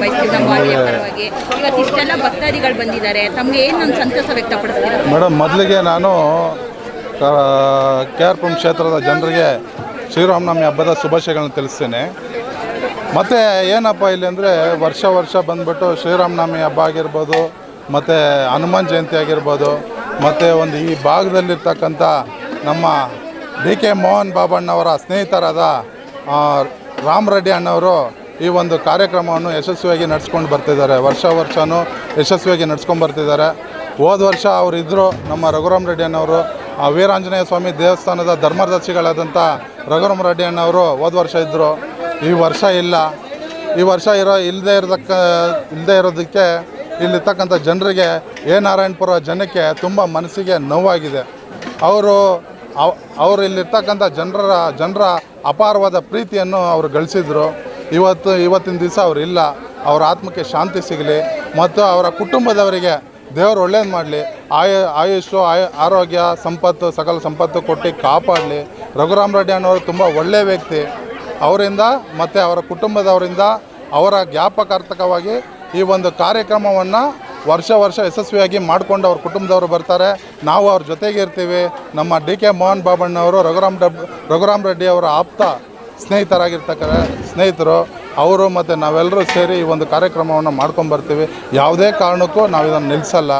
ಬಯಸ್ತೀವಿ ನಮ್ಮ ವಾರ್ಡಿಯ ಪರವಾಗಿ. ಇವತ್ತು ಇಷ್ಟೆಲ್ಲ ಭಕ್ತಾದಿಗಳು ಬಂದಿದ್ದಾರೆ, ತಮಗೆ ಏನು ಸಂತೋಷ ವ್ಯಕ್ತಪಡಿಸ್ತೀರಾ? ಮೇಡಮ್, ಮೊದಲಿಗೆ ನಾನು KR ಕ್ಷೇತ್ರದ ಜನರಿಗೆ ಶ್ರೀರಾಮನವಮಿ ಹಬ್ಬದ ಶುಭಾಶಯಗಳನ್ನು ತಿಳಿಸ್ತೇನೆ. ಮತ್ತು ಏನಪ್ಪ ಇಲ್ಲಿ ಅಂದರೆ ವರ್ಷ ಬಂದುಬಿಟ್ಟು ಶ್ರೀರಾಮನವಮಿ ಹಬ್ಬ ಆಗಿರ್ಬೋದು, ಮತ್ತು ಹನುಮಾನ್ ಜಯಂತಿ ಆಗಿರ್ಬೋದು, ಮತ್ತು ಒಂದು ಈ ಭಾಗದಲ್ಲಿರ್ತಕ್ಕಂಥ ನಮ್ಮ DK ಮೋಹನ್ ಬಾಬಣ್ಣವರ ಸ್ನೇಹಿತರಾದ ರಾಮರೆಡ್ಡಿ ಅಣ್ಣವರು ಈ ಒಂದು ಕಾರ್ಯಕ್ರಮವನ್ನು ಯಶಸ್ವಿಯಾಗಿ ನಡೆಸ್ಕೊಂಡು ಬರ್ತಿದ್ದಾರೆ. ವರ್ಷವೂ ಯಶಸ್ವಿಯಾಗಿ ನಡ್ಸ್ಕೊಂಡು ಬರ್ತಿದ್ದಾರೆ. ಹೋದ ವರ್ಷ ಅವರಿದ್ದರು, ನಮ್ಮ ರಘುರಾಮ್ ರೆಡ್ಡಿ ಅಣ್ಣವರು, ವೀರಾಂಜನೇಯ ಸ್ವಾಮಿ ದೇವಸ್ಥಾನದ ಧರ್ಮದರ್ಶಿಗಳಾದಂಥ ರಘುರಾಮ್ ರೆಡ್ಡಿ ಅಣ್ಣವರು ಹೋದ ವರ್ಷ ಇದ್ದರು. ಈ ವರ್ಷ ಇಲ್ಲ. ಈ ವರ್ಷ ಇಲ್ಲದೇ ಇರೋದಕ್ಕೆ ಇಲ್ಲಿರ್ತಕ್ಕಂಥ ಜನರಿಗೆ ನಾರಾಯಣಪುರ ಜನಕ್ಕೆ ತುಂಬ ಮನಸ್ಸಿಗೆ ನೋವಾಗಿದೆ. ಅವರು ಇಲ್ಲಿರ್ತಕ್ಕಂಥ ಜನರ ಅಪಾರವಾದ ಪ್ರೀತಿಯನ್ನು ಅವರು ಗಳಿಸಿದರು. ಇವತ್ತಿನ ದಿವಸ ಅವರಿಲ್ಲ. ಅವರ ಆತ್ಮಕ್ಕೆ ಶಾಂತಿ ಸಿಗಲಿ ಮತ್ತು ಅವರ ಕುಟುಂಬದವರಿಗೆ ದೇವರು ಒಳ್ಳೇದು ಮಾಡಲಿ. ಆಯುಷು ಆರೋಗ್ಯ ಸಂಪತ್ತು ಸಕಲ ಸಂಪತ್ತು ಕೊಟ್ಟು ಕಾಪಾಡಲಿ. ರಘುರಾಮ್ ರೆಡ್ಡಿ ಅಣ್ಣವರು ತುಂಬ ಒಳ್ಳೆಯ ವ್ಯಕ್ತಿ. ಅವರಿಂದ ಮತ್ತು ಅವರ ಕುಟುಂಬದವರಿಂದ ಅವರ ಜ್ಞಾಪಕಾರ್ಥಕವಾಗಿ ಈ ಒಂದು ಕಾರ್ಯಕ್ರಮವನ್ನು ವರ್ಷ ಯಶಸ್ವಿಯಾಗಿ ಮಾಡಿಕೊಂಡು ಅವ್ರ ಕುಟುಂಬದವರು ಬರ್ತಾರೆ. ನಾವು ಅವ್ರ ಜೊತೆಗೆ ಇರ್ತೀವಿ. ನಮ್ಮ DK ಮೋಹನ್ ಬಾಬಣ್ಣವರು ರಘುರಾಮ್ ರೆಡ್ಡಿ ಅವರ ಆಪ್ತ ಸ್ನೇಹಿತರು ಅವರು ಮತ್ತು ನಾವೆಲ್ಲರೂ ಸೇರಿ ಈ ಒಂದು ಕಾರ್ಯಕ್ರಮವನ್ನು ಮಾಡ್ಕೊಂಬರ್ತೀವಿ. ಯಾವುದೇ ಕಾರಣಕ್ಕೂ ನಾವು ಇದನ್ನು ನಿಲ್ಲಿಸಲ್ಲ.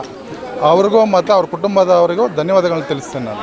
ಅವ್ರಿಗೂ ಮತ್ತು ಅವ್ರ ಕುಟುಂಬದವರಿಗೂ ಧನ್ಯವಾದಗಳನ್ನು ತಿಳಿಸ್ತೇನೆ ನಾನು.